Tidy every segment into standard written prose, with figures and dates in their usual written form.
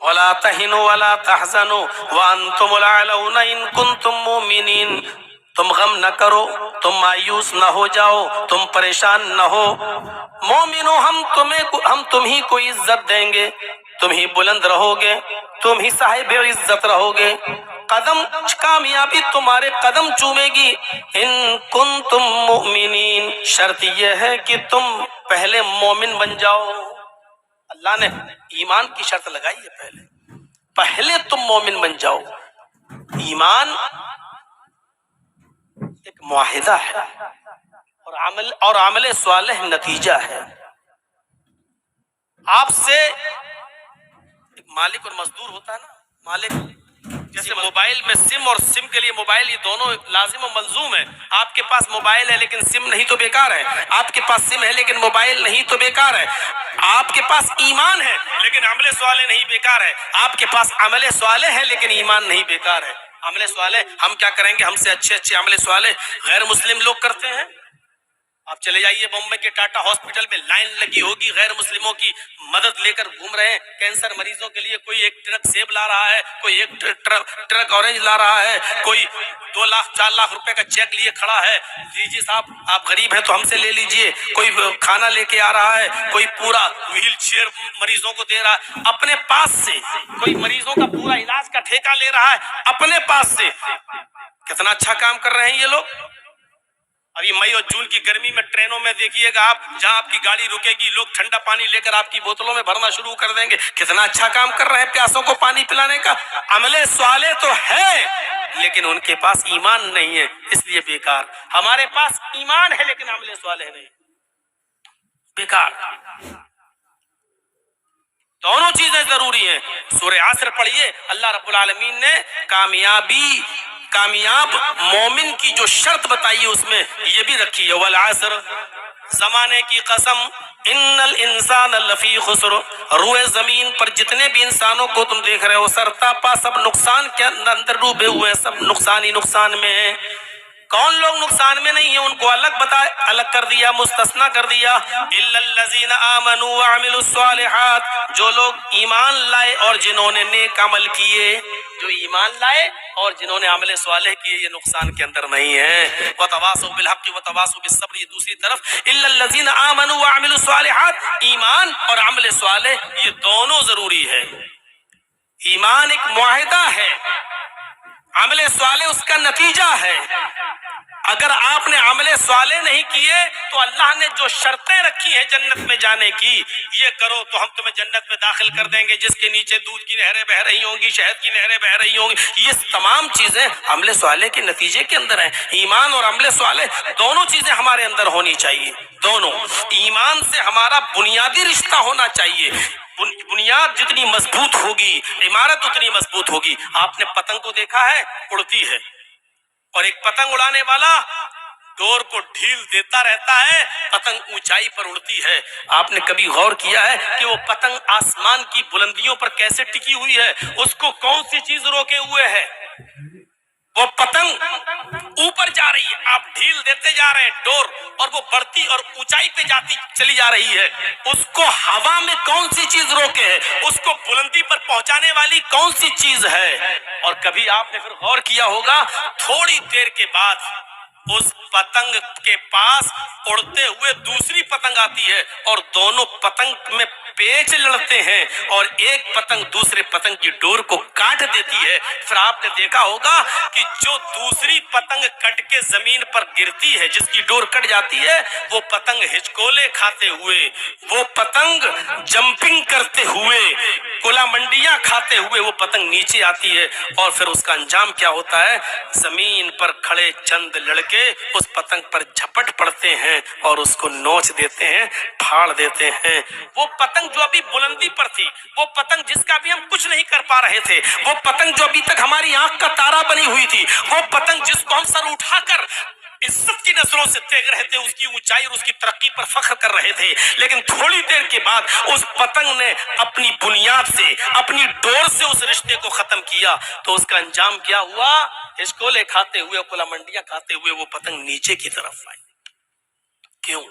ولا تهنوا ولا تحزنوا وانتم الاعلون ان کنتم مومنین، تم غم نہ کرو، تم مایوس نہ ہو جاؤ، تم پریشان نہ ہو، مومنو ہم تمہیں کو عزت دیں گے، تم ہی بلند رہو گے، تم ہی صاحب عزت رہو گے، قدم کامیابی تمہارے قدم چومے گی، ان کنتم مؤمنین، شرط یہ ہے کہ تم پہلے مومن بن جاؤ۔ اللہ نے ایمان کی شرط لگائی ہے، پہلے تم مومن بن جاؤ۔ ایمان ایک معاہدہ ہے اور عمل صالح نتیجہ ہے۔ آپ سے ایک مالک اور مزدور ہوتا ہے نا، مالک جیسے موبائل میں سم اور سم کے لیے موبائل، یہ دونوں لازم و ملزوم ہے۔ آپ کے پاس موبائل ہے لیکن سم نہیں تو بیکار ہے، آپ کے پاس سم ہے لیکن موبائل نہیں تو بیکار ہے، آپ کے پاس ایمان ہے لیکن عمل صالح نہیں بیکار ہے، آپ کے پاس عمل صالح ہے لیکن ایمان نہیں بیکار ہے۔ عمل صالح ہم کیا کریں گے؟ ہم سے اچھے عمل صالح غیر مسلم لوگ کرتے ہیں۔ آپ چلے جائیے بمبئی کے ٹاٹا ہاسپٹل میں لائن لگی ہوگی، غیر مسلموں کی مدد لے کر گھوم رہے ہیں، کینسر مریضوں کے لیے کوئی ایک ٹرک سیب لا رہا ہے، کوئی ایک ٹرک اورنج لا رہا ہے، کوئی 2 لاکھ 4 لاکھ روپے کا چیک لیے کھڑا ہے، لیجیے صاحب آپ غریب ہیں تو ہم سے لے لیجیے، کوئی کھانا لے کے آ رہا ہے، کوئی پورا ویل چیئر مریضوں کو دے رہا ہے اپنے پاس سے، کوئی مریضوں کا پورا علاج کا ٹھیکہ لے رہا ہے اپنے پاس سے۔ کتنا اچھا کام کر رہے ہیں یہ لوگ۔ ابھی مئی اور جون کی گرمی میں ٹرینوں میں دیکھیے گا آپ، جہاں آپ کی گاڑی رکے گی لوگ ٹھنڈا پانی لے کر آپ کی بوتلوں میں بھرنا شروع کر دیں گے۔ کتنا اچھا کام کر رہے ہیں پیاسوں کو پانی پلانے کا۔ عمل صالح تو ہے لیکن ان کے پاس ایمان نہیں ہے، اس لیے بیکار۔ ہمارے پاس ایمان ہے لیکن عمل صالح نہیں، بیکار۔ دونوں چیزیں ضروری ہیں۔ سورہ عصر پڑھیے، اللہ رب العالمین نے کامیاب مومن کی جو شرط بتائی ہے اس میں یہ بھی رکھی ہے، والعصر، زمانے کی قسم، ان الانسان لفی خسر، روئے زمین پر جتنے بھی انسانوں کو تم دیکھ رہے ہو سرتا پا سب نقصان کے اندر ڈوبے ہوئے، سب نقصان ہی نقصان میں ہیں۔ کون لوگ نقصان میں نہیں ہیں ان کو الگ کر دیا، مستثنا کر دیا، الا الذین آمنوا وعملوا الصالحات، جو لوگ ایمان لائے اور جنہوں نے نیک عمل کیے، جو ایمان لائے اور جنہوں نے عمل صالح کیے یہ نقصان کے اندر نہیں ہے۔ وتواصوا بالحق وتواصوا بالصبر، یہ دوسری طرف الا الذین آمنوا وعملوا الصالحات، ایمان اور عمل صالح یہ دونوں ضروری ہے۔ ایمان ایک معاہدہ ہے، عمل صالح اس کا نتیجہ ہے۔ اگر آپ نے عمل صالح نہیں کیے تو اللہ نے جو شرطیں رکھی ہیں جنت میں جانے کی، یہ کرو تو ہم تمہیں جنت میں داخل کر دیں گے جس کے نیچے دودھ کی نہریں بہ رہی ہوں گی، شہد کی نہریں بہ رہی ہوں گی، یہ تمام چیزیں عمل صالح کے نتیجے کے اندر ہیں۔ ایمان اور عمل صالح دونوں چیزیں ہمارے اندر ہونی چاہیے، دونوں۔ ایمان سے ہمارا بنیادی رشتہ ہونا چاہیے، بنیاد جتنی مضبوط ہوگی عمارت اتنی مضبوط ہوگی۔ آپ نے پتنگ کو دیکھا ہے، اڑتی ہے، اور ایک پتنگ اڑانے والا ڈور کو ڈھیل دیتا رہتا ہے، پتنگ اونچائی پر اڑتی ہے۔ آپ نے کبھی غور کیا ہے کہ وہ پتنگ آسمان کی بلندیوں پر کیسے ٹکی ہوئی ہے؟ اس کو کون سی چیز روکے ہوئے ہے؟ وہ پتنگ اوپر جا رہی ہے، آپ ڈھیل دیتے جا رہے ہیں ڈور، اور وہ بڑھتی اور اونچائی پہ جاتی چلی جا رہی ہے۔ اس کو ہوا میں کون سی چیز روکے ہے؟ اس کو بلندی پر پہنچانے والی کون سی چیز ہے؟ اور کبھی آپ نے پھر غور کیا ہوگا، تھوڑی دیر کے بعد اس پتنگ کے پاس اڑتے ہوئے دوسری پتنگ آتی ہے اور دونوں پتنگ میں پیچ لڑتے ہیں اور ایک پتنگ دوسرے پتنگ کی ڈور کو کاٹ دیتی ہے۔ پھر آپ نے دیکھا ہوگا کہ جو دوسری پتنگ کٹ کے زمین پر گرتی ہے، جس کی ڈور کٹ جاتی ہے، وہ پتنگ ہچکولے کھاتے ہوئے، وہ پتنگ جمپنگ کرتے ہوئے، کولا منڈیاں کھاتے ہوئے وہ پتنگ نیچے آتی ہے، اور پھر اس کا انجام کیا ہوتا ہے؟ زمین پر کھڑے چند لڑکے اس پتنگ پر جھپٹ پڑتے ہیں اور اس کو نوچ دیتے ہیں، پھاڑ دیتے ہیں۔ وہ پتنگ جو ابھی بلندی پر تھی، وہ پتنگ جس کا بھی ہم کچھ نہیں کر پا رہے تھے، وہ پتنگ جو ابھی تک ہماری آنکھ کا تارا بنی ہوئی تھی، وہ پتنگ جس کو ہم سر اٹھا کر عزت کی نظروں سے دیکھ رہے تھے، اس کی اونچائی اور اس کی ترقی پر فخر کر رہے تھے، لیکن تھوڑی دیر کے بعد اس پتنگ نے اپنی بنیاد سے، اپنی ڈور سے اس رشتے کو ختم کیا، تو اس کا انجام کیا ہوا؟ ہچکولے کھاتے ہوئے، کولا منڈیاں کھاتے ہوئے وہ پتنگ نیچے کی طرف آئی۔ کیوں؟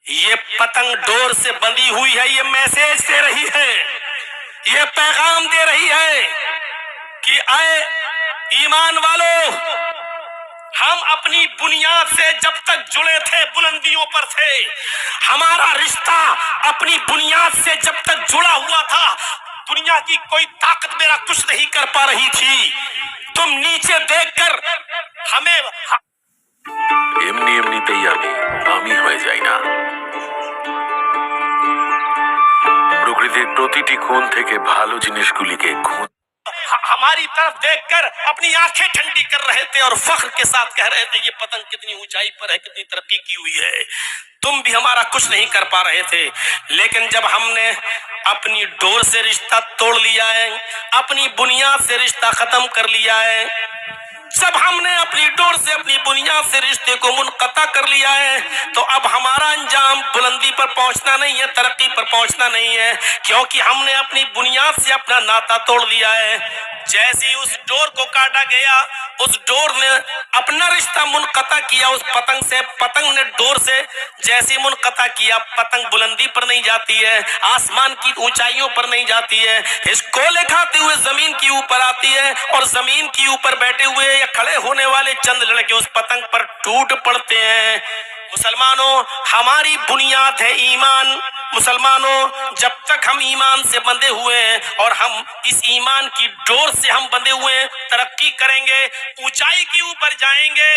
یہ پتنگ ڈور سے بندھی ہوئی ہے، یہ میسج دے رہی ہے یہ پیغام دے رہی ہے کہ اے ایمان والو، ہم اپنی بنیاد سے جب تک جڑے تھے بلندیوں پر تھے، ہمارا رشتہ اپنی بنیاد سے جب تک جڑا ہوا تھا، دنیا کی کوئی طاقت میرا کچھ نہیں کر پا رہی تھی۔ تم نیچے دیکھ کر ہمیں এমনি এমনিতেই আমি হয়ে যাই না। প্রকৃতির প্রতিটি কোণ থেকে ভালো জিনিসগুলিকে ہماری طرف دیکھ کر اپنی آنکھیں ٹھنڈی کر رہے تھے اور فخر کے ساتھ کہہ رہے تھے یہ پتنگ کتنی اونچائی پر ہے، کتنی ترقی کی ہوئی ہے، تم بھی ہمارا کچھ نہیں کر پا رہے تھے۔ لیکن جب ہم نے اپنی ڈور سے رشتہ توڑ لیا ہے، اپنی بنیاد سے رشتہ ختم کر لیا ہے، جب ہم نے اپنی ڈور سے اپنی بنیاد سے رشتے کو منقطع کر لیا ہے، تو اب ہمارا انجام بلندی پر پہنچنا نہیں ہے، ترقی پر پہنچنا نہیں ہے، کیونکہ ہم نے اپنی بنیاد سے اپنا ناتا توڑ لیا ہے۔ جیسے ہی اس ڈور کو کاٹا گیا، اس ڈور نے اپنا رشتہ منقطع کیا اس پتنگ سے، پتنگ نے ڈور سے جیسے منقطع کیا، پتنگ بلندی پر نہیں جاتی ہے، آسمان کی اونچائیوں پر نہیں جاتی ہے، اس کولے کھاتے ہوئے زمین کی اوپر آتی ہے، اور زمین کی اوپر بیٹھے ہوئے یا کھڑے ہونے والے چند لڑکے اس پتنگ پر ٹوٹ پڑتے ہیں۔ مسلمانوں، ہماری بنیاد ہے ایمان۔ مسلمانوں، جب تک ہم ایمان سے بندھے ہوئے ہیں اور ہم اس ایمان کی ڈور سے ہم بندھے ہوئے ہیں، ترقی کریں گے، اونچائی کے اوپر جائیں گے،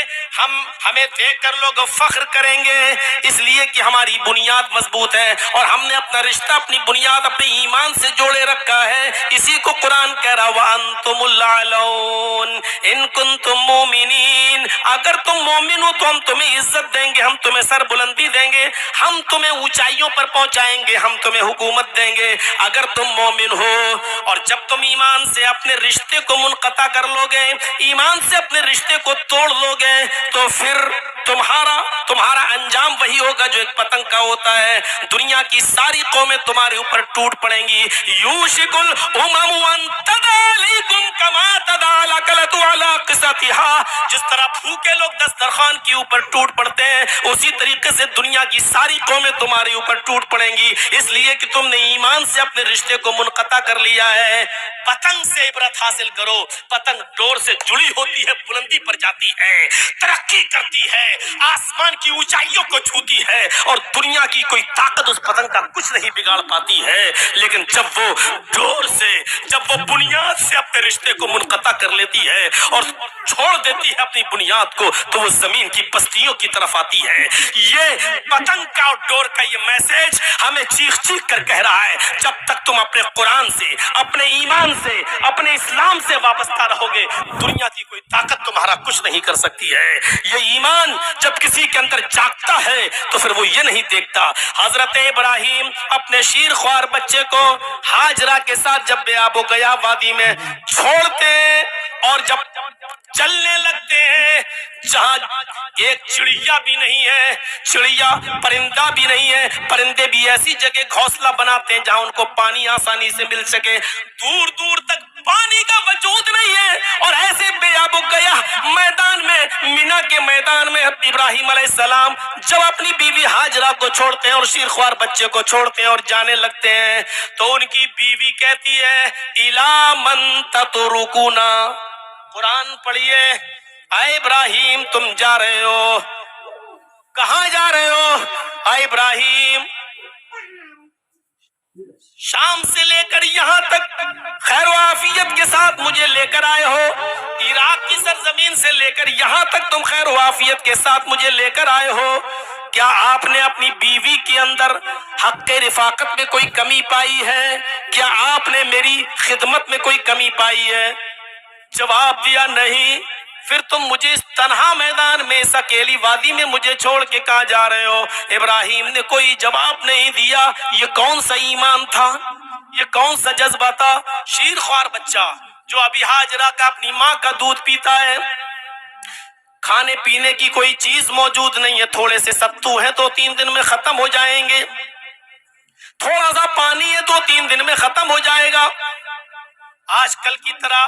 ہمیں دیکھ کر لوگ فخر کریں گے، اس لیے کہ ہماری بنیاد مضبوط ہے اور ہم نے اپنا رشتہ، اپنی بنیاد اپنے ایمان سے جوڑے رکھا ہے۔ اسی کو قرآن کہہ رہا وَأَنْتُمُ الْأَعْلَوْنَ إِن كُنتُم مُؤْمِنِينَ، اگر تم مومن ہو تو ہم تمہیں عزت دیں گے، ہم تمہیں سر بلندی دیں گے، ہم تمہیں اونچائیوں پر پہنچائیں گے، ہم تمہیں حکومت دیں گے اگر تم مومن ہو۔ اور جب تم ایمان سے اپنے رشتے کو منقطع کر لو گے، ایمان سے اپنے رشتے کو توڑ لو گے، تو پھر تمہارا انجام وہی ہوگا جو ایک پتنگ کا ہوتا ہے، دنیا کی ساری قومیں تمہارے اوپر ٹوٹ پڑیں گی۔ یوشک الامم ان تداعی علیکم کما تداعی الاکلۃ علی قصتها، جس طرح بھوکے لوگ دسترخوان کے اوپر ٹوٹ پڑتے ہیں، اسی طریقے سے دنیا کی ساری قومیں تمہارے اوپر ٹوٹ پڑیں گی، اس لیے کہ تم نے ایمان سے اپنے رشتے کو منقطع کر لیا ہے۔ پتنگ سے عبرت حاصل کرو، پتنگ ڈور سے جڑی ہوتی ہے، بلندی پر جاتی ہے، ترقی کرتی ہے، آسمان کی اونچائیوں کو چھوتی ہے، اور دنیا کی کوئی طاقت اس پتنگ کا کچھ نہیں بگاڑ پاتی ہے۔ لیکن جب وہ ڈور سے، جب وہ بنیاد سے اپنے رشتے کو منقطع کر لیتی ہے اور چھوڑ دیتی ہے اپنی بنیاد کو، تو وہ زمین کی پستیوں کی طرف آتی ہے۔ یہ پتنگ کا اور ڈور کا یہ میسج ہمیں چیخ چیخ کر کہہ رہا ہے، جب تک تم اپنے قرآن سے، اپنے ایمان سے، اپنے اسلام سے وابستہ رہو گے، دنیا کی کوئی طاقت تمہارا کچھ نہیں کر سکتی ہے۔ یہ ایمان جب کسی کے اندر جاگتا ہے تو پھر وہ یہ نہیں دیکھتا۔ حضرت ابراہیم اپنے شیر خوار بچے کو ہاجرہ کے ساتھ جب بے آب و گیا وادی میں چھوڑتے ہیں، اور جب چلنے لگتے ہیں جہاں ایک چڑیا بھی نہیں ہے، چڑیا پرندہ بھی نہیں ہے، پرندے بھی ایسی جگہ گھونسلہ بناتے ہیں جہاں ان کو پانی آسانی سے مل سکے، دور دور تک پانی کا وجود نہیں ہے، اور ایسے بے آب و گیا میدان میں، مینا کے میدان میں ابراہیم علیہ السلام جب اپنی بیوی ہاجرہ کو چھوڑتے ہیں اور شیرخوار بچے کو چھوڑتے ہیں اور جانے لگتے ہیں، تو ان کی بیوی کہتی ہے اِلَىٰ مَن تَتْرُكُونَا، قرآن پڑھیے، اے ابراہیم تم جا رہے ہو، کہاں جا رہے ہو؟ اے ابراہیم شام سے لے کر یہاں تک خیر و عافیت کے ساتھ مجھے لے کر آئے ہو، عراق کی سرزمین سے لے کر یہاں تک تم خیر و عافیت کے ساتھ مجھے لے کر آئے ہو، کیا آپ نے اپنی بیوی کے اندر حق رفاقت میں کوئی کمی پائی ہے؟ کیا آپ نے میری خدمت میں کوئی کمی پائی ہے؟ جواب دیا نہیں۔ پھر تم مجھے اس تنہا میدان میں، اس اکیلی وادی میں مجھے چھوڑ کے کہاں جا رہے ہو؟ ابراہیم نے کوئی جواب نہیں دیا۔ یہ کون سا ایمان تھا؟ یہ کون سا جذبہ تھا؟ شیر خوار بچہ جو ابھی ہاجرہ کا اپنی ماں کا دودھ پیتا ہے، کھانے پینے کی کوئی چیز موجود نہیں ہے، تھوڑے سے ستو ہیں 2-3 دن میں ختم ہو جائیں گے، تھوڑا سا پانی ہے 2-3 دن میں ختم ہو جائے گا۔ آج کل کی طرح